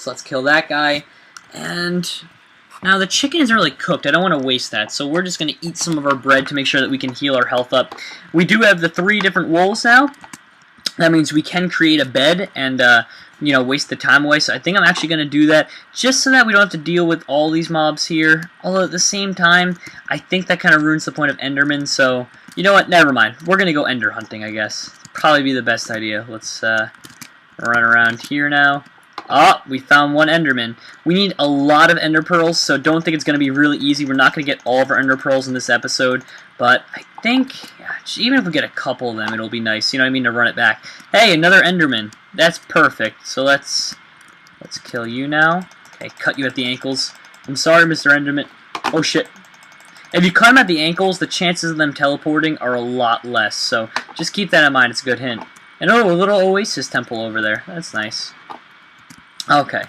So let's kill that guy. And now the chicken isn't really cooked. I don't want to waste that. So we're just going to eat some of our bread to make sure that we can heal our health up. We do have the 3 different wolves now. That means we can create a bed and, you know, waste the time away. So I think I'm actually going to do that just so that we don't have to deal with all these mobs here. Although at the same time, I think that kind of ruins the point of Enderman. So, you know what? Never mind. We're going to go Ender hunting, I guess. Probably be the best idea. Let's run around here now. Oh, we found 1 Enderman. We need a lot of Ender Pearls, so don't think it's going to be really easy. We're not going to get all of our Ender Pearls in this episode, but I think, even if we get a couple of them, it'll be nice, you know what I mean, to run it back. Hey, another Enderman. That's perfect. So let's kill you now. Okay, cut you at the ankles. I'm sorry, Mr. Enderman. Oh, shit. If you cut them at the ankles, the chances of them teleporting are a lot less, so just keep that in mind. It's a good hint. And oh, a little oasis temple over there. That's nice. Okay,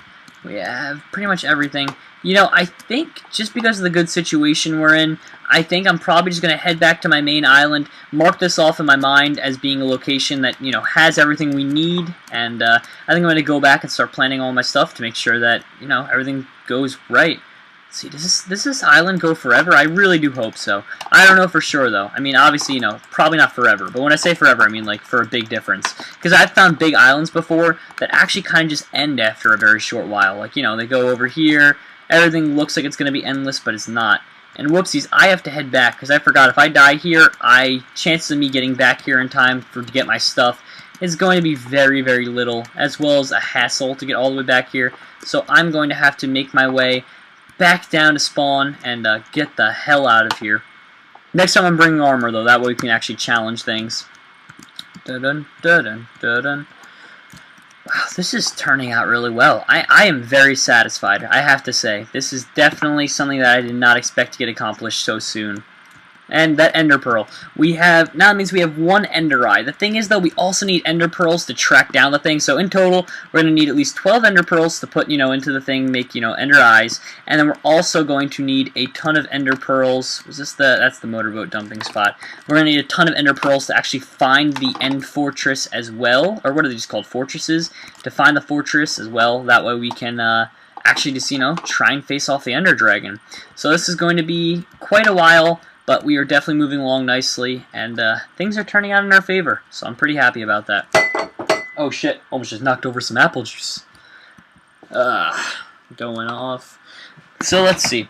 we have pretty much everything. You know, I think just because of the good situation we're in, I think I'm probably just going to head back to my main island, mark this off in my mind as being a location that, you know, has everything we need, and I think I'm going to go back and start planning all my stuff to make sure that, you know, everything goes right. Let's see, does this island go forever? I really do hope so. I don't know for sure, though. I mean, obviously, you know, probably not forever. But when I say forever, I mean, like, for a big difference. Because I've found big islands before that actually kind of just end after a very short while. Like, you know, they go over here. Everything looks like it's going to be endless, but it's not. And whoopsies, I have to head back. Because I forgot, if I die here, chances of me getting back here in time to get my stuff is going to be very, very little. As well as a hassle to get all the way back here. So I'm going to have to make my way back down to spawn and get the hell out of here. Next time I'm bringing armor, though. That way we can actually challenge things. Dun-dun, dun-dun, dun-dun. Wow, this is turning out really well. I am very satisfied, I have to say. This is definitely something that I did not expect to get accomplished so soon. And that Ender Pearl. Now that means we have 1 Ender Eye. The thing is, though, we also need Ender Pearls to track down the thing. So in total, we're going to need at least 12 Ender Pearls to put, you know, into the thing, make, you know, Ender Eyes. And then we're also going to need a ton of Ender Pearls. That's the motorboat dumping spot. We're going to need a ton of Ender Pearls to actually find the End Fortress as well. Or what are these called? Fortresses? To find the fortress as well. That way we can actually just, you know, try and face off the Ender Dragon. So this is going to be quite a while. But we are definitely moving along nicely, and things are turning out in our favor, so I'm pretty happy about that. Oh shit, almost just knocked over some apple juice. Going off. So let's see.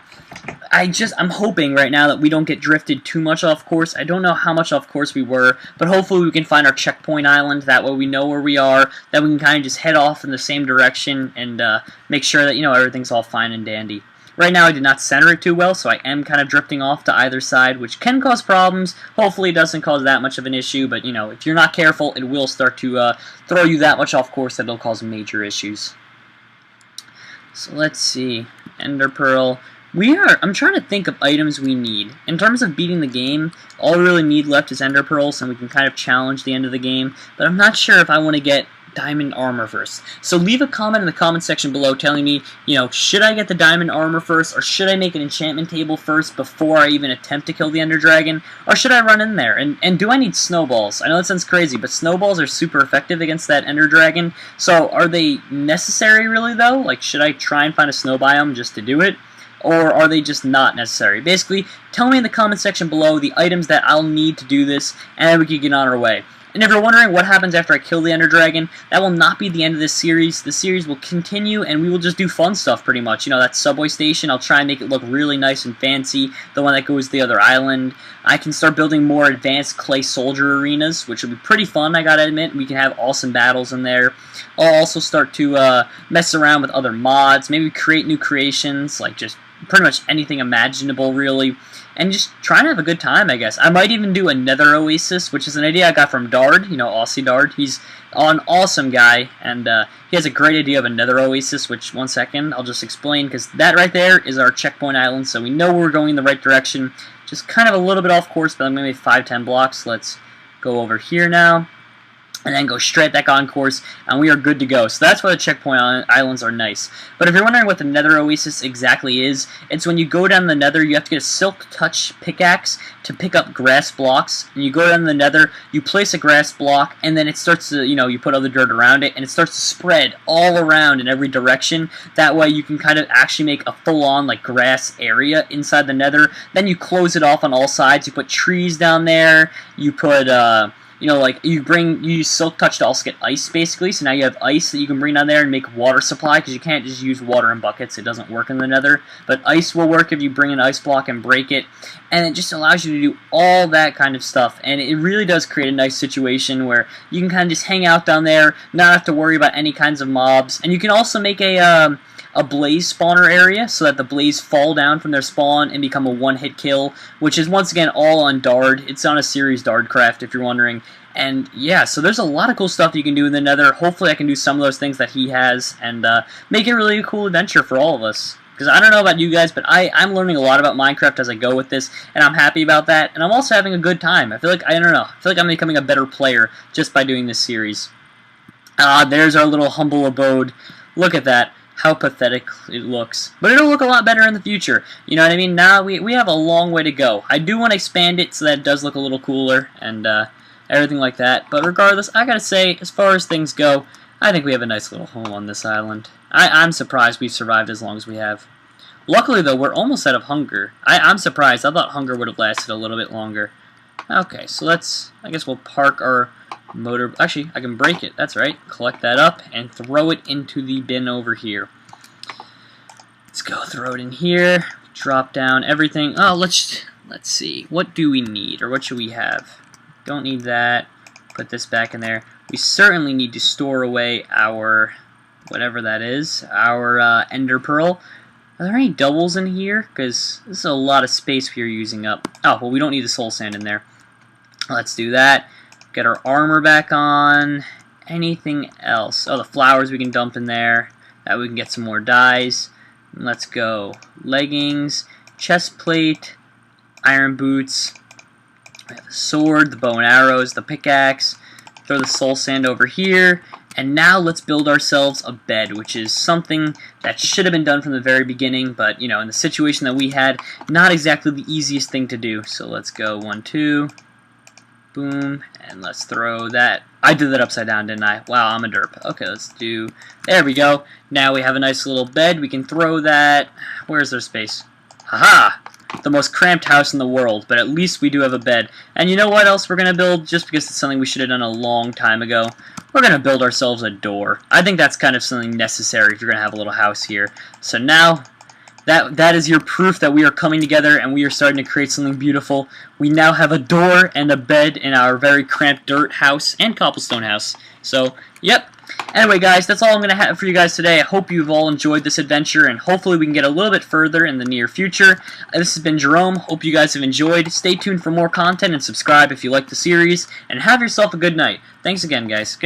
I'm hoping right now that we don't get drifted too much off course. I don't know how much off course we were, but hopefully we can find our checkpoint island. That way we know where we are, that we can kind of just head off in the same direction and make sure that, you know, everything's all fine and dandy. Right now I did not center it too well, so I am kind of drifting off to either side, which can cause problems. Hopefully it doesn't cause that much of an issue, but, you know, if you're not careful, it will start to throw you that much off course that it'll cause major issues. So let's see. Ender Pearl. I'm trying to think of items we need. In terms of beating the game, all we really need left is Ender Pearls, and we can kind of challenge the end of the game, but I'm not sure if I want to get diamond armor first. So leave a comment in the comment section below telling me, you know, should I get the diamond armor first, or should I make an enchantment table first before I even attempt to kill the Ender Dragon, or should I run in there? And do I need snowballs? I know that sounds crazy, but snowballs are super effective against that Ender Dragon. So are they necessary really though? Like, should I try and find a snow biome just to do it? Or are they just not necessary? Basically, tell me in the comment section below the items that I'll need to do this, and then we can get on our way. And if you're wondering what happens after I kill the Ender Dragon, that will not be the end of this series. The series will continue, and we will just do fun stuff pretty much. You know, that subway station, I'll try and make it look really nice and fancy, the one that goes to the other island. I can start building more advanced clay soldier arenas, which will be pretty fun, I gotta admit. We can have awesome battles in there. I'll also start to mess around with other mods, maybe create new creations, like just pretty much anything imaginable, really. And just trying to have a good time, I guess. I might even do a Nether Oasis, which is an idea I got from Dard, you know, Aussie Dard. He's an awesome guy, and he has a great idea of a Nether Oasis, which, one second, I'll just explain, because that right there is our checkpoint island, so we know we're going in the right direction. Just kind of a little bit off course, but I'm going to make 5-10 blocks. Let's go over here now. and then go straight back on course, and we are good to go. So that's why the checkpoint islands are nice. But if you're wondering what the Nether Oasis exactly is, it's when you go down the Nether, you have to get a Silk Touch pickaxe to pick up grass blocks. And you go down the Nether, you place a grass block, and then it starts to, you put other dirt around it, and it starts to spread all around in every direction. That way you can kind of actually make a full-on, like, grass area inside the Nether. Then you close it off on all sides. You put trees down there. You put, like you use Silk Touch to also get ice, basically. So now you have ice that you can bring down there and make water supply, because you can't just use water in buckets. It doesn't work in the Nether. But ice will work if you bring an ice block and break it. And it just allows you to do all that kind of stuff. And it really does create a nice situation where you can kind of just hang out down there, not have to worry about any kinds of mobs. And you can also make a blaze spawner area so that the blaze fall down from their spawn and become a one-hit kill, which is once again all on Dard. It's on a series Dardcraft, if you're wondering. And yeah, so there's a lot of cool stuff you can do in the Nether. Hopefully I can do some of those things that he has and make it really a cool adventure for all of us. Because I don't know about you guys, but I'm learning a lot about Minecraft as I go with this, and I'm happy about that. And I'm also having a good time. I feel like, I don't know, I feel like I'm becoming a better player just by doing this series. There's our little humble abode. Look at that. How pathetic it looks. But it'll look a lot better in the future. You know what I mean? Now we have a long way to go. I do want to expand it so that it does look a little cooler and everything like that. But regardless, I gotta say, as far as things go, I think we have a nice little home on this island. I'm surprised we've survived as long as we have. Luckily, though, we're almost out of hunger. I'm surprised. I thought hunger would have lasted a little bit longer. Okay, so I guess we'll park our motor. Actually, I can break it. That's right. Collect that up and throw it into the bin over here. Let's go throw it in here. Drop down everything. Oh, let's see. What do we need, or what should we have? Don't need that. Put this back in there. We certainly need to store away our whatever that is, our Ender Pearl. Are there any doubles in here? Because this is a lot of space we are using up. Oh, well, we don't need the soul sand in there. Let's do that. Get our armor back on. Anything else? Oh, the flowers we can dump in there. That we can get some more dyes. Let's go. Leggings, chest plate, iron boots. We have the sword, the bow and arrows, the pickaxe. Throw the soul sand over here. And now let's build ourselves a bed, which is something that should have been done from the very beginning, but, in the situation that we had, not exactly the easiest thing to do. So let's go 1, 2, boom, and let's throw that. I did that upside down, didn't I? Wow, I'm a derp. Okay, let's do, there we go. Now we have a nice little bed. We can throw that. Where's their space? Haha! The most cramped house in the world, but at least we do have a bed. And you know what else we're going to build? Just because it's something we should have done a long time ago. We're going to build ourselves a door. I think that's kind of something necessary if you're going to have a little house here. So now, that is your proof that we are coming together and we are starting to create something beautiful. We now have a door and a bed in our very cramped dirt house and cobblestone house. So, yep. Anyway, guys, that's all I'm going to have for you guys today. I hope you've all enjoyed this adventure, and hopefully we can get a little bit further in the near future. This has been Jerome. Hope you guys have enjoyed. Stay tuned for more content and subscribe if you like the series, and have yourself a good night. Thanks again, guys. Good night.